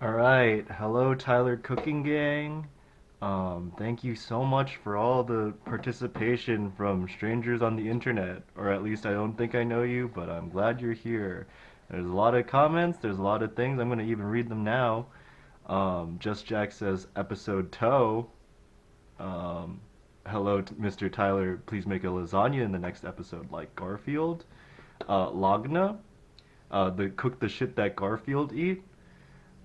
Alright, hello Tyler Cooking Gang. Thank you so much for all the participation from strangers on the internet. Or at least I don't think I know you, but I'm glad you're here. There's a lot of comments, there's a lot of things. I'm gonna even read them now. Just Jack says episode toe. Um, hello, Mr. Tyler. Please make a lasagna in the next episode, like Garfield. Lagna. The cook the shit that Garfield eat.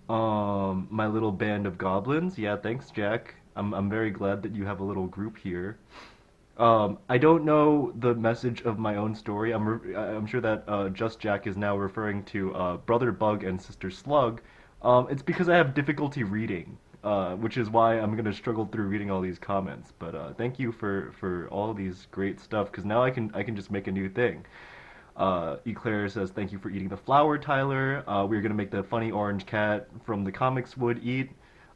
My little band of goblins. Yeah, thanks, Jack. I'm very glad that you have a little group here. I don't know the message of my own story. I'm sure that Just Jack is now referring to Brother Bug and Sister Slug. It's because I have difficulty reading, which is why I'm gonna struggle through reading all these comments. But thank you for all these great stuff, because now I can just make a new thing. Eclair says, "Thank you for eating the flower, Tyler. We're gonna make the funny orange cat from the comics would eat."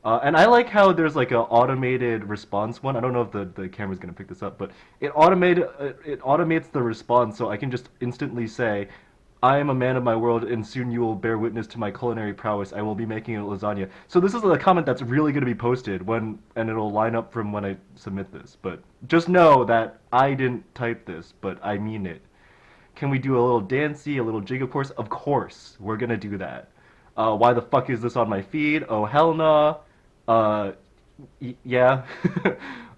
And I like how there's like a automated response one. I don't know if the camera's gonna pick this up, but it automates the response, so I can just instantly say, "I am a man of my world, and soon you will bear witness to my culinary prowess. I will be making a lasagna." So this is a comment that's really gonna be posted and it'll line up from when I submit this. But just know that I didn't type this, but I mean it. Can we do a little dancey, a little jig, of course? Of course, we're gonna do that. Why the fuck is this on my feed? Oh, hell nah. Yeah.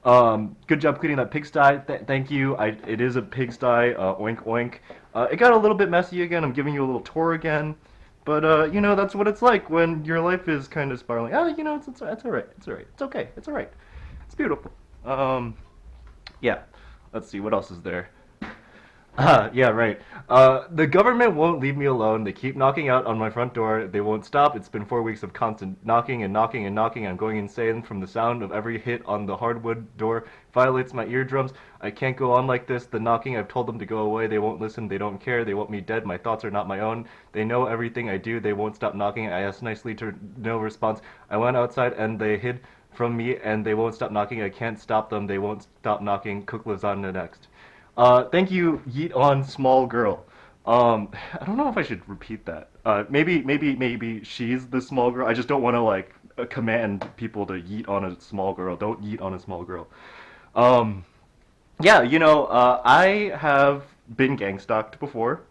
Good job cleaning that pigsty. Thank you. It is a pigsty. Oink oink. It got a little bit messy again. I'm giving you a little tour again. But, that's what it's like when your life is kind of spiraling. It's alright. It's alright. It's okay. It's alright. It's beautiful. Yeah. Let's see, what else is there? Yeah, right. The government won't leave me alone. They keep knocking out on my front door. They won't stop. It's been 4 weeks of constant knocking and knocking and knocking. I'm going insane from the sound of every hit on the hardwood door. Violates my eardrums. I can't go on like this. The knocking, I've told them to go away. They won't listen. They don't care. They want me dead. My thoughts are not my own. They know everything I do. They won't stop knocking. I asked nicely to no response. I went outside and they hid from me and they won't stop knocking. I can't stop them. They won't stop knocking. Cook lasagna next. Thank you, Yeet on Small Girl. I don't know if I should repeat that. Maybe she's the small girl. I just don't want to like command people to yeet on a small girl. Don't yeet on a small girl. Um, yeah, I have been gang stalked before,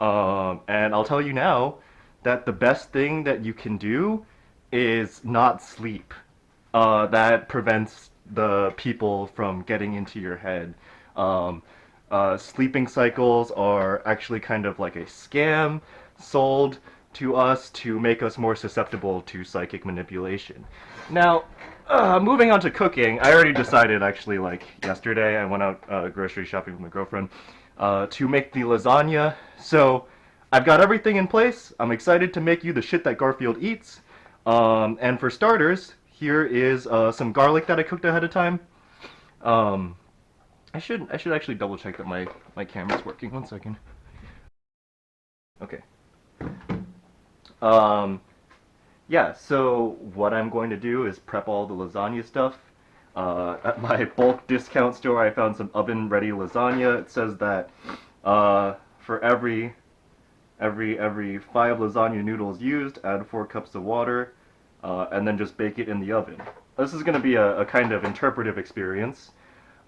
and I'll tell you now that the best thing that you can do is not sleep. That prevents the people from getting into your head. Um, Sleeping cycles are actually kind of like a scam sold to us to make us more susceptible to psychic manipulation. Now, moving on to cooking, I already decided actually like yesterday I went out grocery shopping with my girlfriend to make the lasagna. So I've got everything in place. I'm excited to make you the shit that Garfield eats. And for starters, here is some garlic that I cooked ahead of time. Um, I should actually double check that my camera's working. 1 second. Okay. Um, yeah. So what I'm going to do is prep all the lasagna stuff. At my bulk discount store, I found some oven-ready lasagna. It says that for every 5 lasagna noodles used, add 4 cups of water, and then just bake it in the oven. This is going to be a kind of interpretive experience.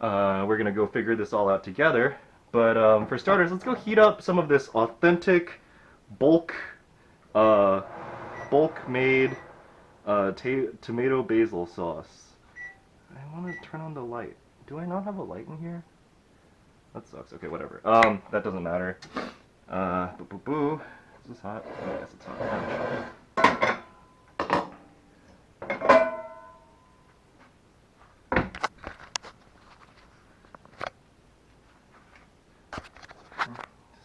We're gonna go figure this all out together. But for starters, let's go heat up some of this authentic bulk, uh, bulk made tomato basil sauce. I want to turn on the light. Do I not have a light in here? That sucks. Okay, whatever. That doesn't matter. Boo boo boo. Is this hot? Oh, yes, it's hot.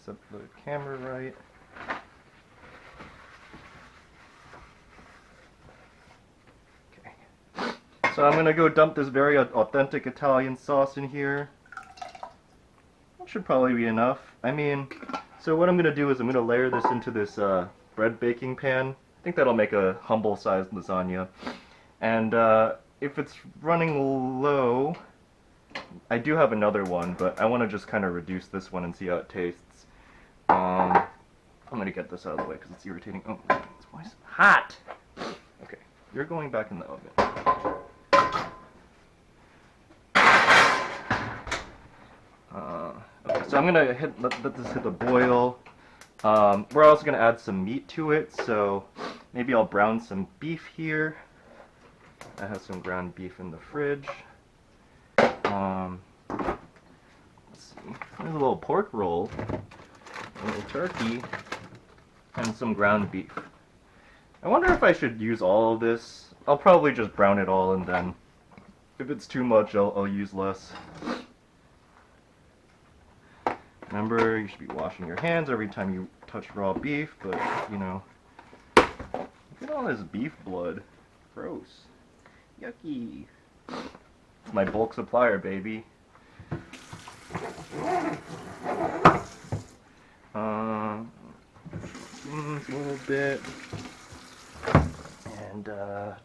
Set the camera right. Okay. So I'm gonna go dump this very authentic Italian sauce in here. That should probably be enough. I mean, so what I'm gonna do is I'm gonna layer this into this bread baking pan. I think that'll make a humble-sized lasagna. And if it's running low, I do have another one, but I want to just kind of reduce this one and see how it tastes. I'm gonna get this out of the way because it's irritating. Oh, it's hot. you're going back in the oven. Okay, so I'm gonna let this hit the boil. We're also gonna add some meat to it, so maybe I'll brown some beef here. I have some ground beef in the fridge. Let's see, there's a little pork roll, a little turkey, and some ground beef. I wonder if I should use all of this. I'll probably just brown it all, and then if it's too much, I'll use less. Remember, you should be washing your hands every time you touch raw beef, but, you know, look at all this beef blood. Gross. Yucky. It's my bulk supplier, baby. A little bit. And,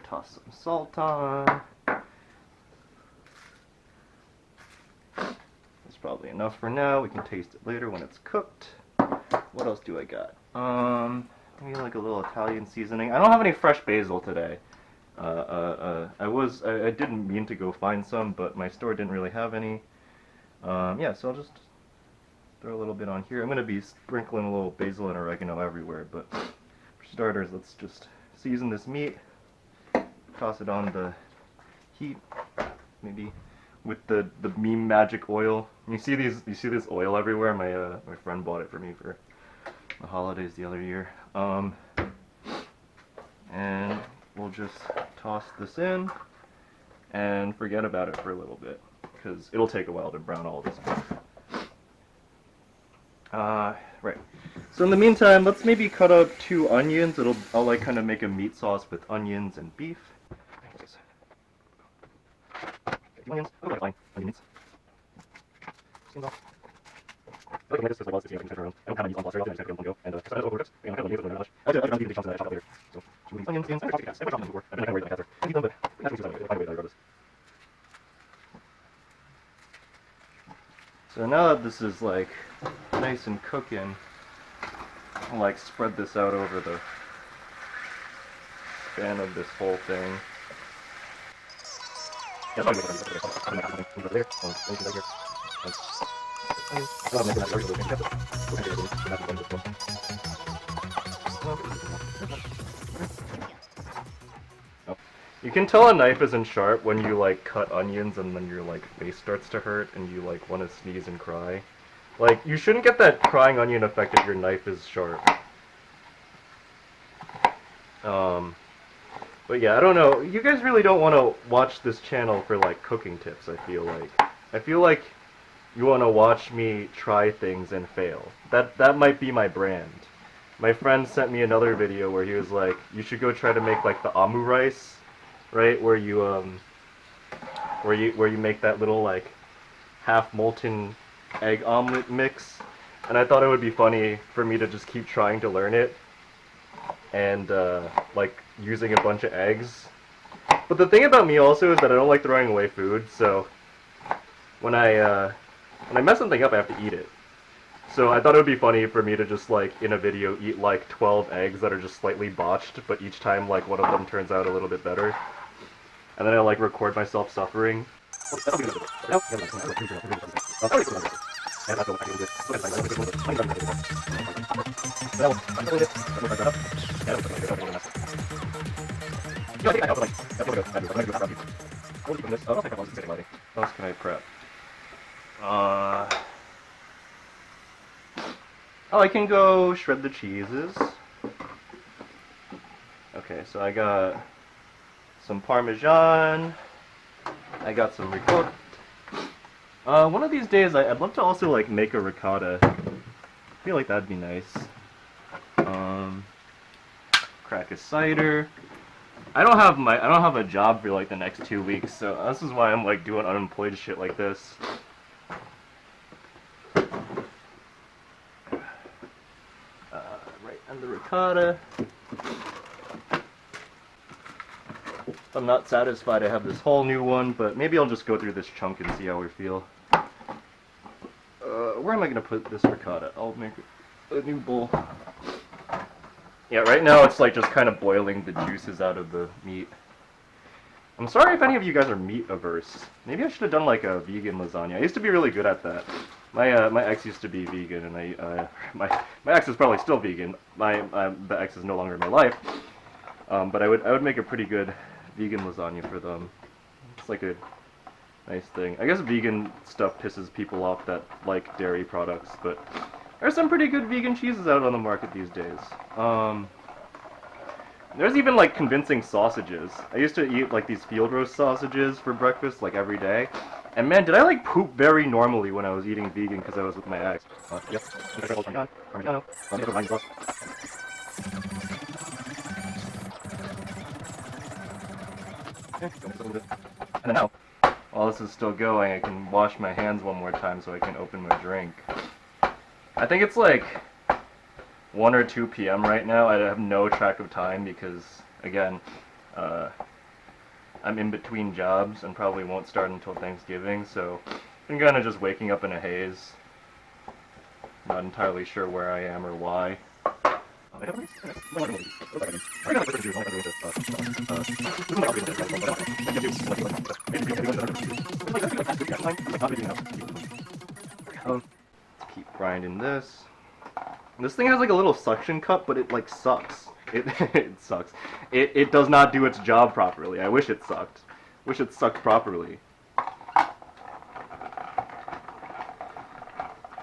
toss some salt on. Probably enough for now. We can taste it later when it's cooked. What else do I got? Maybe like a little Italian seasoning. I don't have any fresh basil today. I didn't mean to go find some, but my store didn't really have any. Yeah, so I'll just throw a little bit on here. I'm gonna be sprinkling a little basil and oregano everywhere, but for starters, let's just season this meat. Toss it on the heat. Maybe with the meme magic oil. You see this oil everywhere. My friend bought it for me for the holidays the other year. And we'll just toss this in and forget about it for a little bit because it'll take a while to brown all this beef. Right. So in the meantime, let's maybe cut up 2 onions. I'll like kind of make a meat sauce with onions and beef. Onions. Oh, fine. Onions. Skins off. I like this because I was 16, I can check around. I don't have any on blaster, I just have to go. And so I have over and I kind of leave it much. I don't need the chunks that I chop up later. So, should we these onions in? I'm going to chop them before. I've been kind of worried about the I eat them, but I have to find a way regardless. So now that this is like nice and cooking, I'll like spread this out over the span of this whole thing. Yeah, that's probably what there. You can tell a knife isn't sharp when you like cut onions and then your like face starts to hurt and you like want to sneeze and cry. Like, you shouldn't get that crying onion effect if your knife is sharp. But yeah, I don't know. You guys really don't want to watch this channel for like cooking tips, I feel like. I feel like you want to watch me try things and fail. That might be my brand. My friend sent me another video where he was like, you should go try to make like the amu rice, right? Where you make that little like half molten egg omelet mix. And I thought it would be funny for me to just keep trying to learn it and like using a bunch of eggs. But the thing about me also is that I don't like throwing away food, so when I mess something up, I have to eat it. So I thought it would be funny for me to just like in a video eat like 12 eggs that are just slightly botched, but each time like one of them turns out a little bit better. And then I like record myself suffering. What else can I prep? Oh, I can go shred the cheeses. Okay, so I got some Parmesan. I got some ricotta. One of these days, I'd love to also like make a ricotta. I feel like that'd be nice. Crack a cider. I don't have a job for like the next 2 weeks, so this is why I'm like doing unemployed shit like this. Right, and the ricotta. I'm not satisfied I have this whole new one, but maybe I'll just go through this chunk and see how we feel. Where am I gonna put this ricotta? I'll make a new bowl. Yeah, right now it's like just kind of boiling the juices out of the meat. I'm sorry if any of you guys are meat averse. Maybe I should have done like a vegan lasagna. I used to be really good at that. My ex used to be vegan, and my ex is probably still vegan. The ex is no longer in my life. But I would make a pretty good vegan lasagna for them. It's like a nice thing. I guess vegan stuff pisses people off that like dairy products, but there's some pretty good vegan cheeses out on the market these days. There's even like convincing sausages. I used to eat like these field roast sausages for breakfast like every day. And man, did I like poop very normally when I was eating vegan because I was with my ex. Yep. Parmigiano. Sauce. And then now, while this is still going, I can wash my hands one more time so I can open my drink. I think it's like 1 or 2 p.m. right now. I have no track of time because, again, I'm in between jobs and probably won't start until Thanksgiving, so I'm kind of just waking up in a haze. Not entirely sure where I am or why. Let's keep grinding this. This thing has like a little suction cup, but it like sucks. It sucks. It does not do its job properly. I wish it sucked. Wish it sucked properly.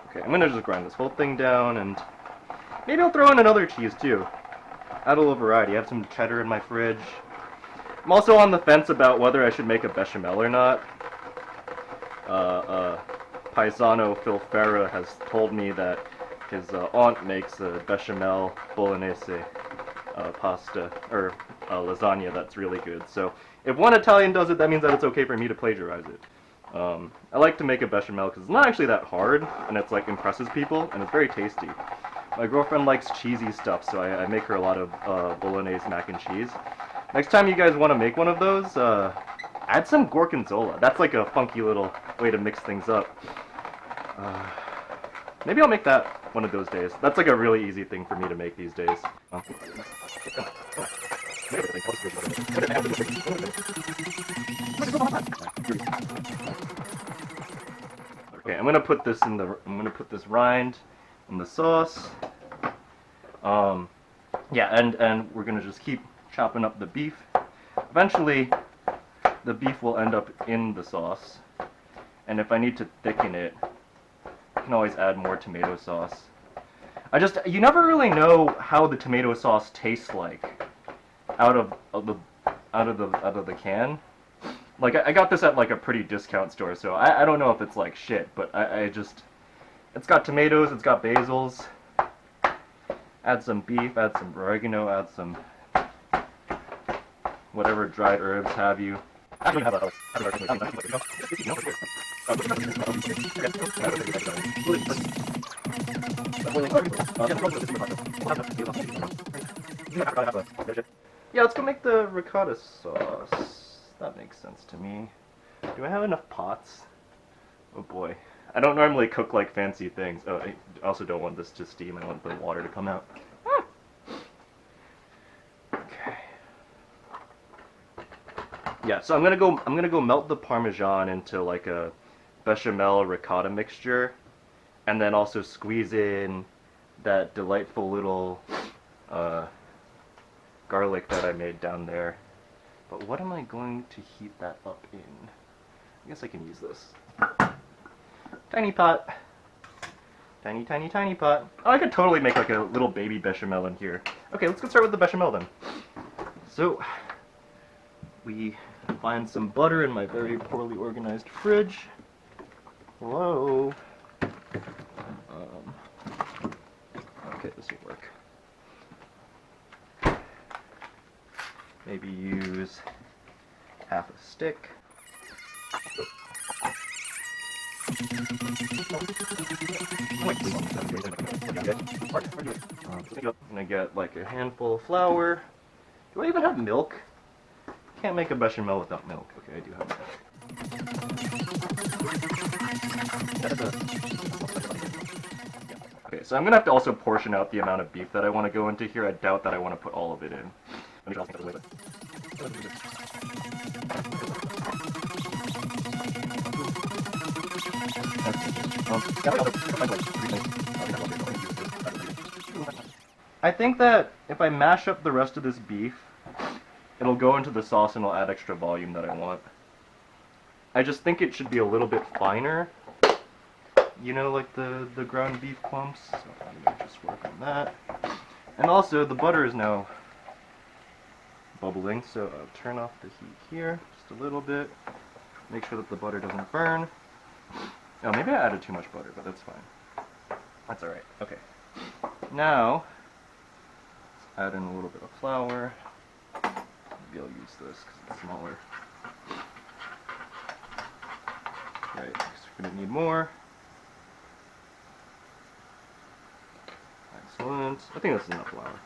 Okay, I'm gonna just grind this whole thing down, and maybe I'll throw in another cheese too. Add a little variety. I have some cheddar in my fridge. I'm also on the fence about whether I should make a bechamel or not. Paisano Phil Farah has told me that his aunt makes a bechamel bolognese pasta, or lasagna that's really good. So if one Italian does it, that means that it's okay for me to plagiarize it. I like to make a bechamel because it's not actually that hard, and it's like impresses people, and it's very tasty. My girlfriend likes cheesy stuff, so I make her a lot of bolognese mac and cheese. Next time you guys want to make one of those, add some gorgonzola. That's like a funky little way to mix things up. Maybe I'll make that one of those days. That's like a really easy thing for me to make these days. Okay, I'm gonna put this in the. I'm gonna put this rind in the sauce. Yeah, and we're gonna just keep chopping up the beef. Eventually, the beef will end up in the sauce, and if I need to thicken it, I can always add more tomato sauce. You never really know how the tomato sauce tastes like out of the can. Like I got this at like a pretty discount store, so I don't know if it's like shit, but it's got tomatoes, it's got basils. Add some beef, add some oregano, add some whatever dried herbs have you. Yeah, let's go make the ricotta sauce. That makes sense to me. Do I have enough pots? Oh boy. I don't normally cook like fancy things. Oh, I also don't want this to steam. I want the water to come out. Okay. Yeah, so I'm gonna go melt the Parmesan into like a bechamel ricotta mixture, and then also squeeze in that delightful little garlic that I made down there. But what am I going to heat that up in? I guess I can use this. Tiny pot. Tiny, tiny, tiny pot. Oh, I could totally make like a little baby bechamel in here. Okay, let's get started with the bechamel then. So, we find some butter in my very poorly organized fridge. Whoa. Okay, this will work. Maybe use half a stick. I'm gonna get like a handful of flour. Do I even have milk? Can't make a bechamel without milk. Okay, I do have milk. Okay, so I'm gonna have to also portion out the amount of beef that I want to go into here. I doubt that I want to put all of it in. I think that if I mash up the rest of this beef, it'll go into the sauce and it'll add extra volume that I want. I just think it should be a little bit finer. You know, like the ground beef clumps. So I'm going to just work on that. And also, the butter is now bubbling, so I'll turn off the heat here just a little bit. Make sure that the butter doesn't burn. Oh, maybe I added too much butter, but that's fine. That's alright. Okay. Now, let's add in a little bit of flour. Maybe I'll use this because it's smaller. Right, so we're going to need more. Excellent. I think that's enough flour.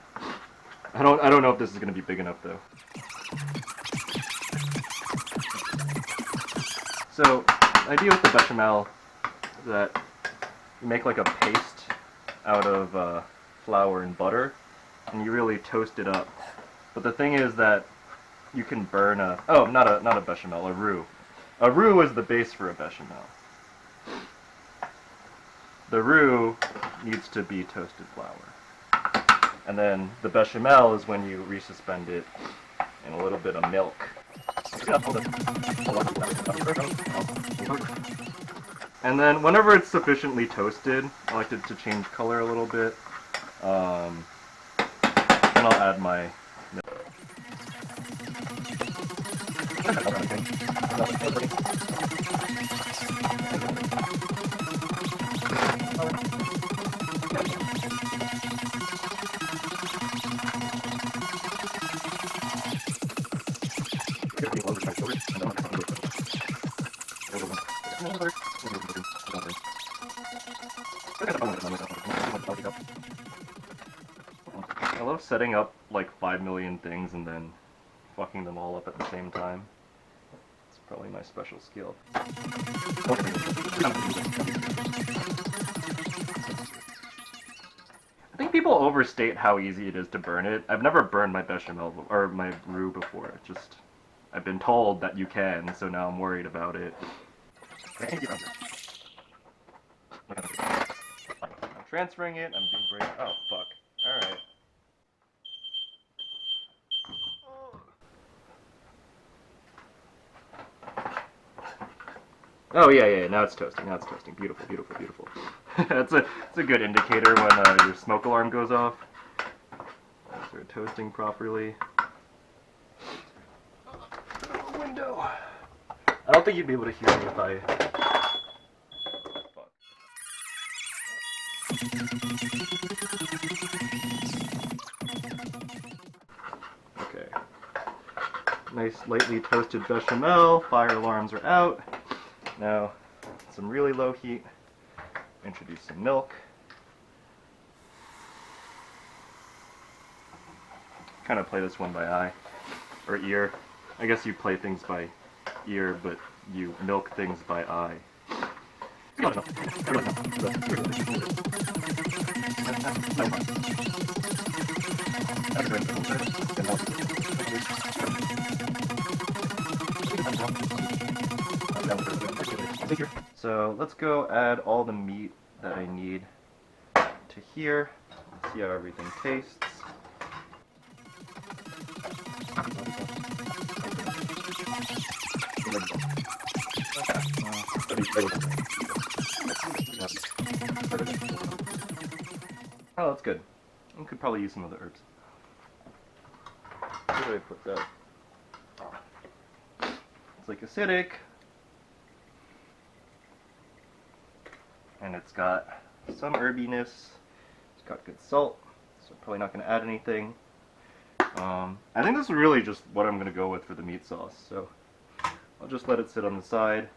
I don't know if this is going to be big enough though. So, the idea with the bechamel is that you make like a paste out of flour and butter, and you really toast it up. But the thing is that you can burn a not a bechamel, a roux. A roux is the base for a bechamel. The roux needs to be toasted flour. And then the bechamel is when you resuspend it in a little bit of milk. And then whenever it's sufficiently toasted, I like it to change color a little bit. Then I'll add my milk. I love setting up like 5 million things and then fucking them all up at the same time. It's probably my special skill. I think people overstate how easy it is to burn it. I've never burned my bechamel or my roux before. I've been told that you can, so now I'm worried about it. I'm transferring it. I'm being brave. Oh fuck. All right. Oh yeah. Now it's toasting. Now it's toasting. Beautiful, beautiful, beautiful. It's a good indicator when your smoke alarm goes off. So we're toasting properly. Window. I don't think you'd be able to hear me if I. Fuck. Okay. Nice lightly toasted bechamel. Fire alarms are out. Now, some really low heat. Introduce some milk. Kind of play this one by eye or ear. I guess you play things by ear, but you milk things by eye. So let's go add all the meat that I need to here. See how everything tastes. Oh, that's good. I could probably use some of the herbs. Where do I put that? It's like acidic. And it's got some herbiness. It's got good salt, so I'm probably not going to add anything. I think this is really just what I'm going to go with for the meat sauce, so I'll just let it sit on the side.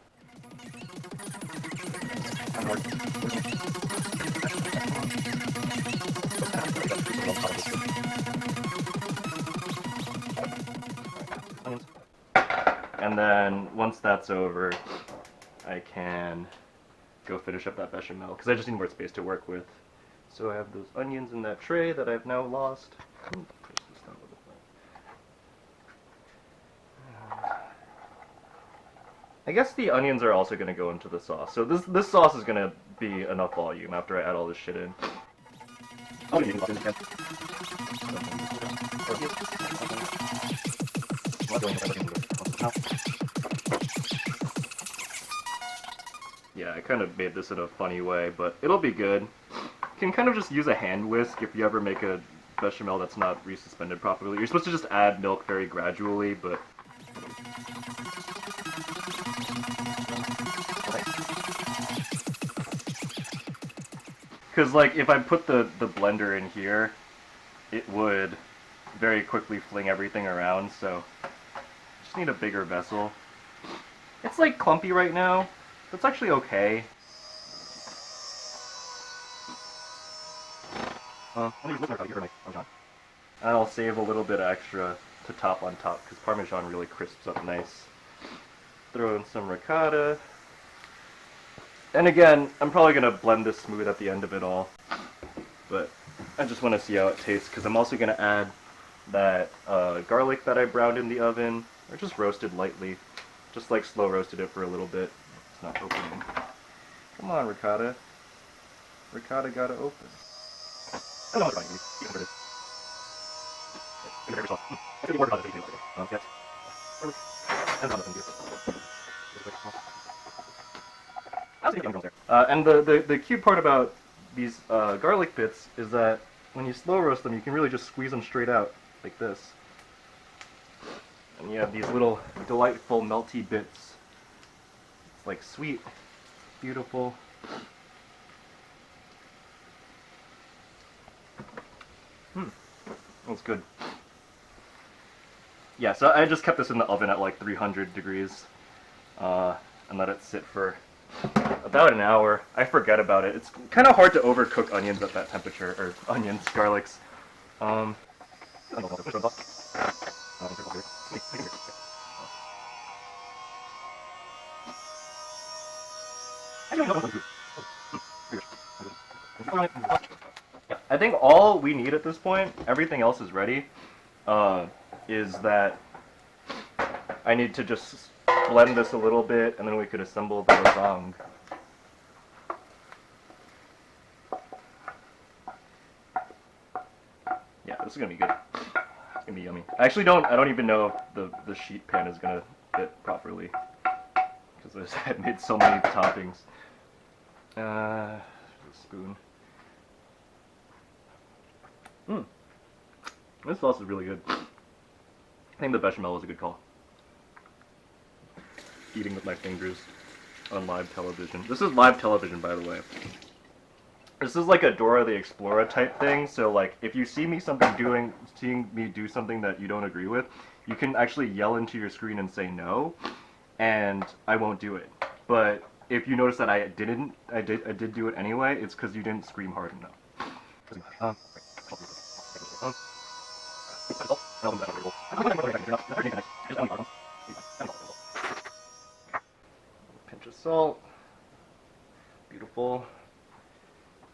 And then once that's over, I can go finish up that bechamel, because I just need more space to work with. So I have those onions in that tray that I've now lost. Ooh, push this down a little bit. I guess the onions are also going to go into the sauce. So this sauce is going to be enough volume after I add all this shit in. Yeah, I kind of made this in a funny way, but it'll be good. You can kind of just use a hand whisk if you ever make a bechamel that's not resuspended properly. You're supposed to just add milk very gradually, but... Because, like, if I put the blender in here, it would very quickly fling everything around, so... I just need a bigger vessel. It's, like, clumpy right now. That's actually okay. And I'll save a little bit extra to top on top, because Parmesan really crisps up nice. Throw in some ricotta. And again, I'm probably going to blend this smooth at the end of it all. But I just want to see how it tastes, because I'm also going to add that garlic that I browned in the oven, or just roasted lightly. Just like slow roasted it for a little bit. It's not opening. Come on, ricotta. Ricotta gotta open. I don't know what you can it. And the cute part about these garlic bits is that when you slow roast them, you can really just squeeze them straight out, like this. And you have these little delightful melty bits. It's like sweet, beautiful. That's good. Yeah, so I just kept this in the oven at like 300 degrees and let it sit for about an hour. I forget about it. It's kind of hard to overcook onions at that temperature, or onions, garlics. I think all we need at this point, everything else is ready, is that I need to just blend this a little bit, and then we could assemble the lasagna. Yeah, this is gonna be good. It's gonna be yummy. I don't even know if the sheet pan is gonna fit properly, because I made so many toppings. A spoon. This sauce is really good. I think the bechamel was a good call. Eating with my fingers on live television. This is live television, by the way. This is like a Dora the Explorer type thing, so like if you see me seeing me do something that you don't agree with, you can actually yell into your screen and say no, and I won't do it. But if you notice that I did do it anyway, it's because you didn't scream hard enough. Pinch of salt. Beautiful.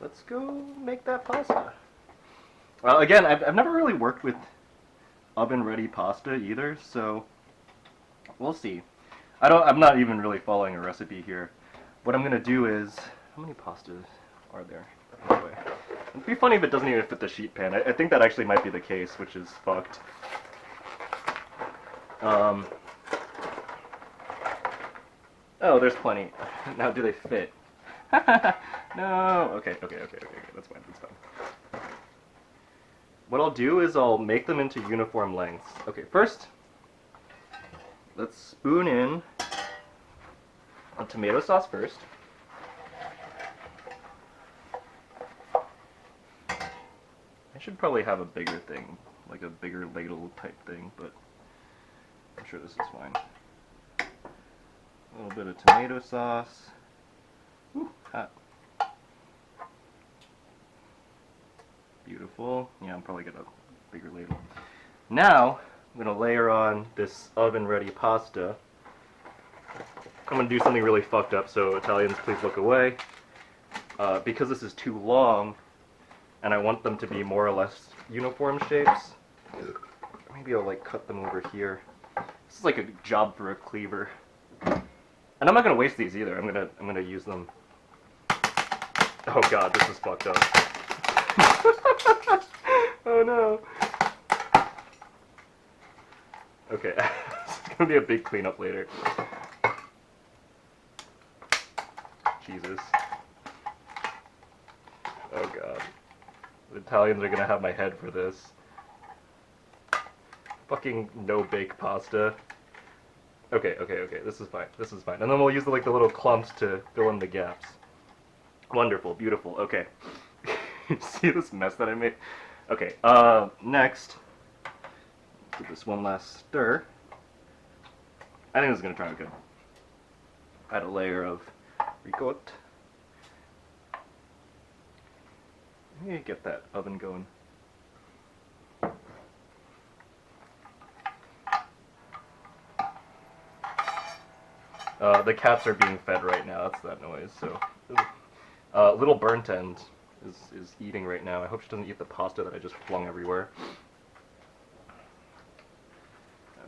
Let's go make that pasta. Again, I've never really worked with oven-ready pasta either, so we'll see. I'm not even really following a recipe here. What I'm gonna do is, how many pastas are there? Anyway, it'd be funny if it doesn't even fit the sheet pan. I think that actually might be the case, which is fucked. Oh, there's plenty. Now, do they fit? No. Okay. That's fine. What I'll do is I'll make them into uniform lengths. Okay, first, let's spoon in a tomato sauce first. I should probably have a bigger thing, like a bigger ladle type thing, but I'm sure this is fine. A little bit of tomato sauce. Ooh, hot. Beautiful. Yeah, I'm probably gonna have a bigger ladle. Now, I'm gonna layer on this oven-ready pasta. I'm gonna do something really fucked up, so Italians, please look away. Because this is too long, and I want them to be more or less uniform shapes. Maybe I'll like cut them over here. This is like a job for a cleaver. And I'm not gonna waste these either. I'm gonna use them. Oh god, this is fucked up. Oh no. Okay, it's gonna be a big cleanup later. Jesus. Oh god. The Italians are gonna have my head for this. Fucking no-bake pasta. Okay, this is fine, this is fine. And then we'll use the little clumps to fill in the gaps. Wonderful, beautiful, okay. See this mess that I made? Okay, next, give this one last stir. I think this is gonna turn out good. Add a layer of ricotta. Maybe get that oven going. The cats are being fed right now, that's that noise, so... little burnt end is eating right now. I hope she doesn't eat the pasta that I just flung everywhere.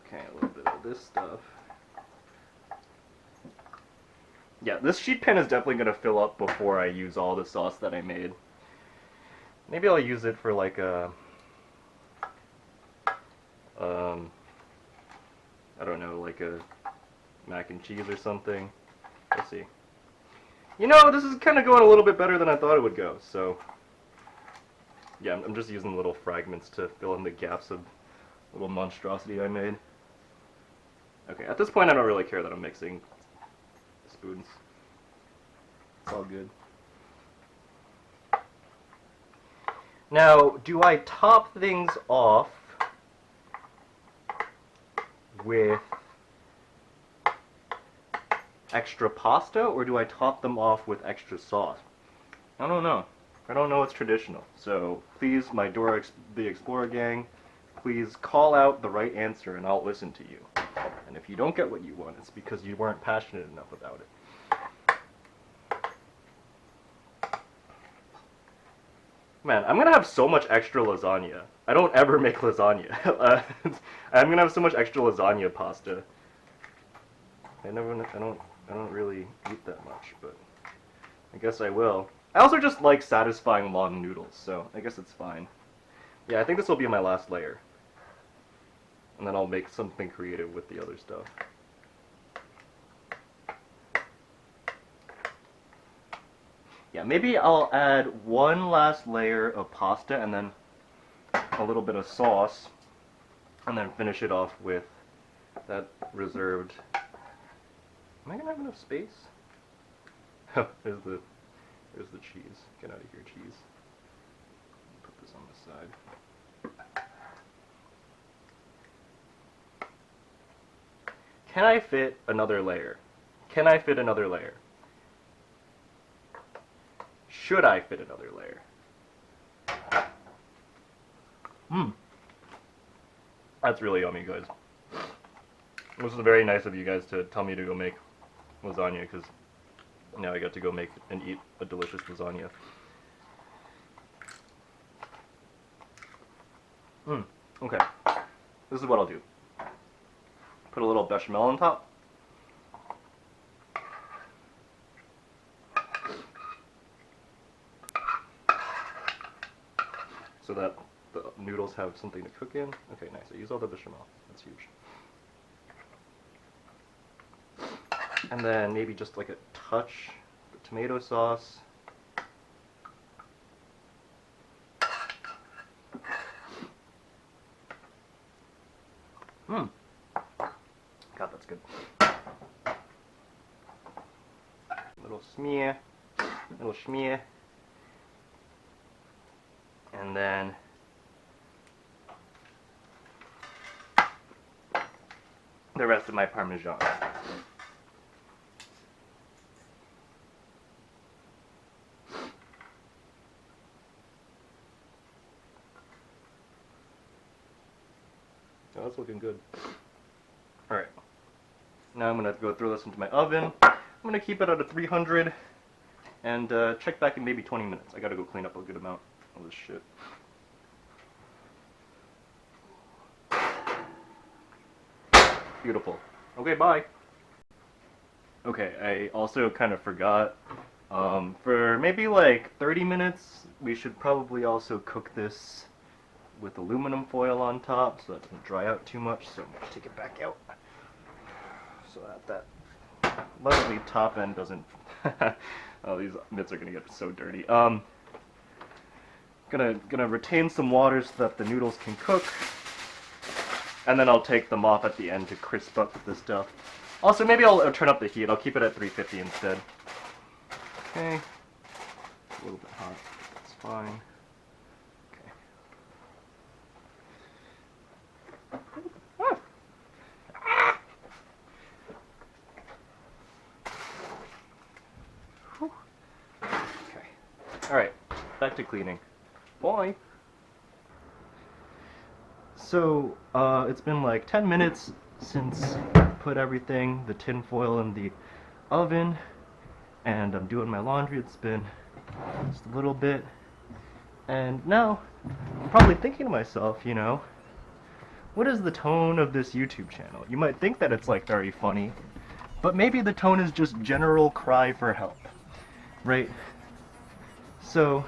Okay, a little bit of this stuff. Yeah, this sheet pan is definitely going to fill up before I use all the sauce that I made. Maybe I'll use it for like a... I don't know, like a mac and cheese or something. Let's see. You know, this is kind of going a little bit better than I thought it would go, so... Yeah, I'm just using little fragments to fill in the gaps of little monstrosity I made. Okay, at this point I don't really care that I'm mixing spoons. It's all good. Now, do I top things off with extra pasta, or do I top them off with extra sauce? I don't know. I don't know what's traditional. So please, my Dora the Explorer gang, please call out the right answer and I'll listen to you. And if you don't get what you want, it's because you weren't passionate enough about it. Man, I'm gonna have so much extra lasagna. I don't ever make lasagna. I'm gonna have so much extra lasagna pasta. I don't really eat that much, but I guess I will. I also just like satisfying long noodles, so I guess it's fine. Yeah, I think this will be my last layer. And then I'll make something creative with the other stuff. Yeah, maybe I'll add one last layer of pasta and then a little bit of sauce, and then finish it off with that reserved... Am I gonna have enough space? Oh, there's the cheese. Get out of here, cheese. Put this on the side. Can I fit another layer? Can I fit another layer? Should I fit another layer? That's really yummy, guys. This is very nice of you guys to tell me to go make lasagna, because now I get to go make and eat a delicious lasagna. Okay. This is what I'll do. Put a little bechamel on top. So that the noodles have something to cook in. Okay, nice. I use all the bechamel. That's huge. And then maybe just like a touch of tomato sauce. God, that's good. Little smear, little schmear. And then the rest of my Parmesan. Oh, that's looking good. Alright. Now I'm going to go throw this into my oven. I'm going to keep it at a 300 and check back in maybe 20 minutes. I got to go clean up a good amount. all this shit. Beautiful. Okay, bye. Okay, I also kind of forgot. For maybe like 30 minutes, we should probably also cook this with aluminum foil on top so that it doesn't dry out too much. So I'm gonna take it back out so that lovely top end doesn't. Oh, these mitts are gonna get so dirty. Gonna retain some water so that the noodles can cook, and then I'll take them off at the end to crisp up the stuff. Also, maybe I'll turn up the heat. I'll keep it at 350 instead. Okay. A little bit hot. That's fine. Okay. Okay. Alright. Back to cleaning. Bye. So, it's been like 10 minutes since I put everything, the tin foil in the oven, and I'm doing my laundry. It's been just a little bit, and now I'm probably thinking to myself, you know, what is the tone of this YouTube channel? You might think that it's like very funny, but maybe the tone is just general cry for help, right? So,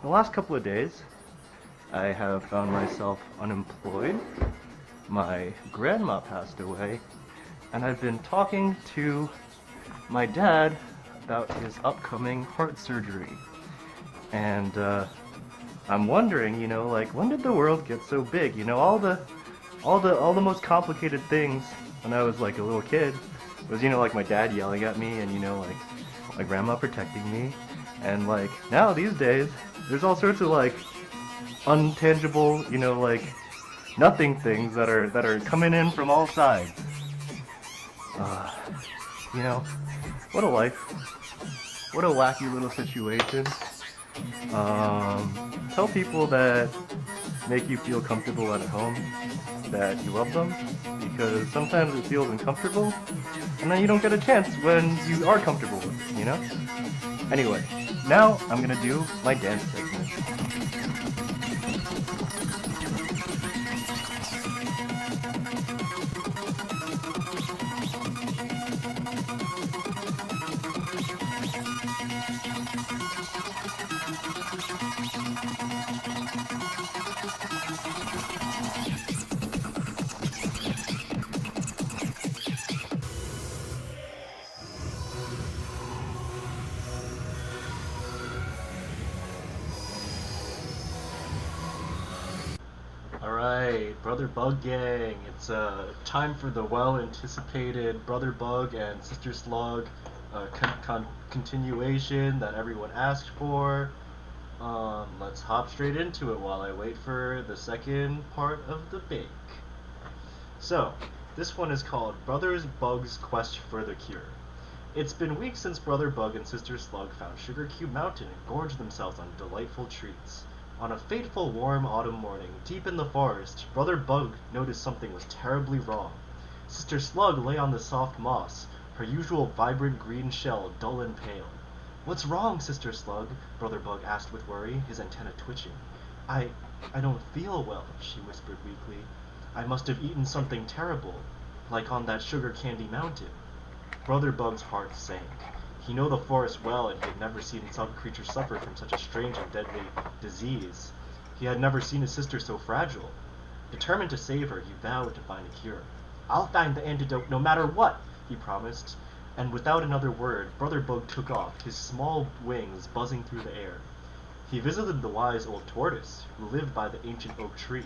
the last couple of days, I have found myself unemployed. My grandma passed away, and I've been talking to my dad about his upcoming heart surgery. And I'm wondering, you know, like, when did the world get so big? You know, all the most complicated things when I was like a little kid was, you know, like my dad yelling at me, and, you know, like my grandma protecting me. And like now these days, there's all sorts of like untangible, you know, like nothing things that are coming in from all sides. You know, what a life. What a wacky little situation. Tell people that make you feel comfortable at home that you love them, because sometimes it feels uncomfortable, and then you don't get a chance when you are comfortable with it, you know? Anyway, now I'm gonna do my dance segment. Alright, Brother Bug Gang. It's time for the well-anticipated Brother Bug and Sister Slug continuation that everyone asked for. Let's hop straight into it while I wait for the second part of the bake. So, this one is called Brothers Bug's Quest for the Cure. It's been weeks since Brother Bug and Sister Slug found Sugar Cube Mountain and gorged themselves on delightful treats. On a fateful warm autumn morning, deep in the forest, Brother Bug noticed something was terribly wrong. Sister Slug lay on the soft moss, her usual vibrant green shell dull and pale. "What's wrong, Sister Slug?" Brother Bug asked with worry, his antenna twitching. I don't feel well," she whispered weakly. "I must have eaten something terrible, like on that sugar candy mountain." Brother Bug's heart sank. He knew the forest well, and he had never seen some creature suffer from such a strange and deadly disease. He had never seen his sister so fragile. Determined to save her, he vowed to find a cure. "I'll find the antidote no matter what," he promised. And without another word, Brother Bug took off, his small wings buzzing through the air. He visited the wise old tortoise, who lived by the ancient oak tree.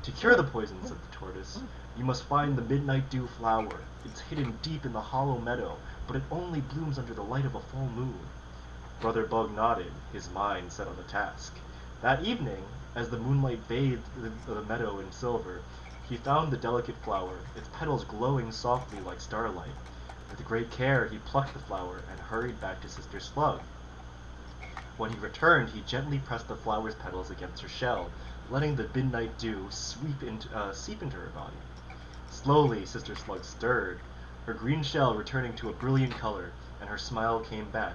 "To cure the poison," said the tortoise, "you must find the midnight dew flower. It's hidden deep in the hollow meadow, but it only blooms under the light of a full moon." Brother Bug nodded, his mind set on the task. That evening, as the moonlight bathed the meadow in silver, he found the delicate flower, its petals glowing softly like starlight. With great care, he plucked the flower and hurried back to Sister Slug. When he returned, he gently pressed the flower's petals against her shell, letting the midnight dew seep into her body. Slowly, Sister Slug stirred, her green shell returning to a brilliant color, and her smile came back.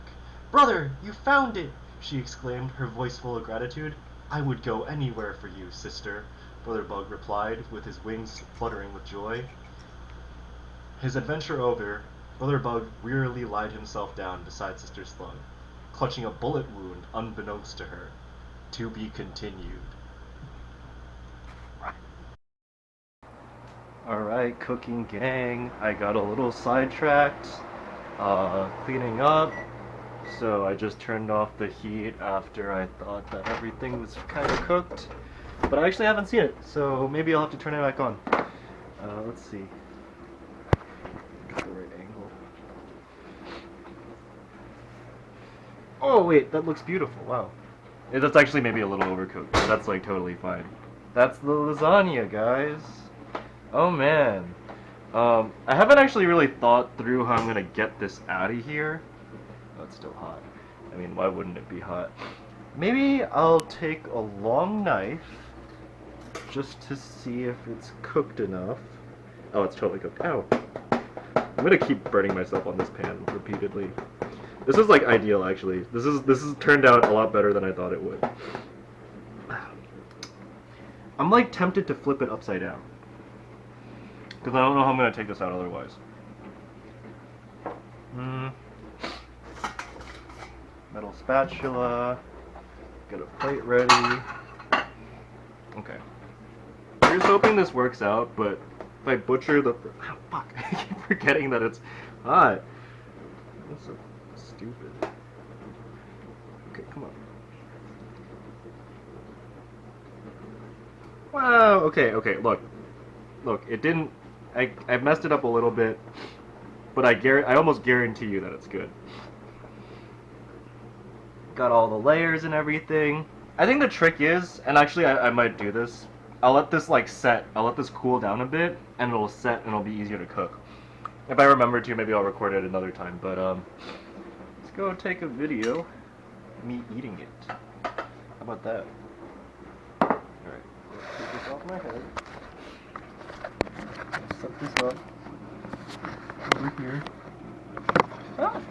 "Brother, you found it! she exclaimed, her voice full of gratitude. "I would go anywhere for you, sister," Brother Bug replied, with his wings fluttering with joy. His adventure over, Brother Bug wearily lied himself down beside Sister Slug, clutching a bullet wound unbeknownst to her. To be continued. Alright, cooking gang. I got a little sidetracked, cleaning up, so I just turned off the heat after I thought that everything was kind of cooked. But I actually haven't seen it, so maybe I'll have to turn it back on. Let's see. Get the right angle. Oh wait, that looks beautiful, wow. That's actually maybe a little overcooked, but that's like totally fine. That's the lasagna, guys. Oh man. I haven't actually really thought through how I'm gonna get this out of here. Oh, it's still hot. I mean, why wouldn't it be hot? Maybe I'll take a long knife just to see if it's cooked enough. Oh, it's totally cooked. Ow. I'm gonna keep burning myself on this pan repeatedly. This is like ideal, actually. This is turned out a lot better than I thought it would. I'm like tempted to flip it upside down, because I don't know how I'm gonna take this out otherwise. Metal spatula. Get a plate ready. Okay. Here's hoping this works out, but if I butcher the... Oh, fuck. I keep forgetting that it's hot. That's so stupid. Okay, come on. Wow, okay, look. Look, it didn't... I messed it up a little bit, but I almost guarantee you that it's good. Got all the layers and everything. I think the trick is, and actually I might do this, I'll let this like set, I'll let this cool down a bit, and it'll set and it'll be easier to cook. If I remember to, maybe I'll record it another time, but let's go take a video of me eating it. How about that? Alright, let's take this off my head. Let's set this up over here. Ah!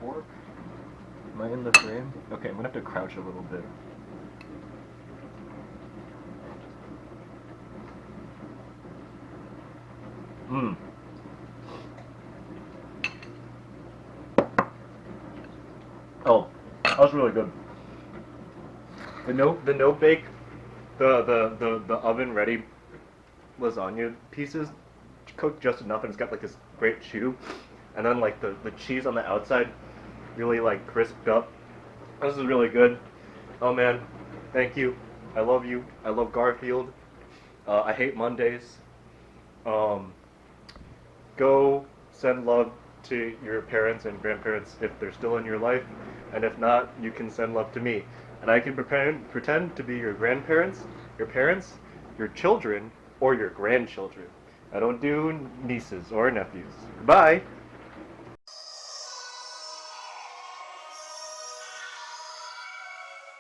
Fork. Am I in the frame? Okay, I'm gonna have to crouch a little bit. Mmm. Oh, that was really good. The no bake, the oven ready lasagna pieces cooked just enough, and it's got like this great chew, and then like the cheese on the outside really like crisped up. This is really good. Oh man, thank you. I love you. I love Garfield. I hate Mondays. Go send love to your parents and grandparents if they're still in your life, and if not, you can send love to me. And I can pretend to be your grandparents, your parents, your children, or your grandchildren. I don't do nieces or nephews. Bye!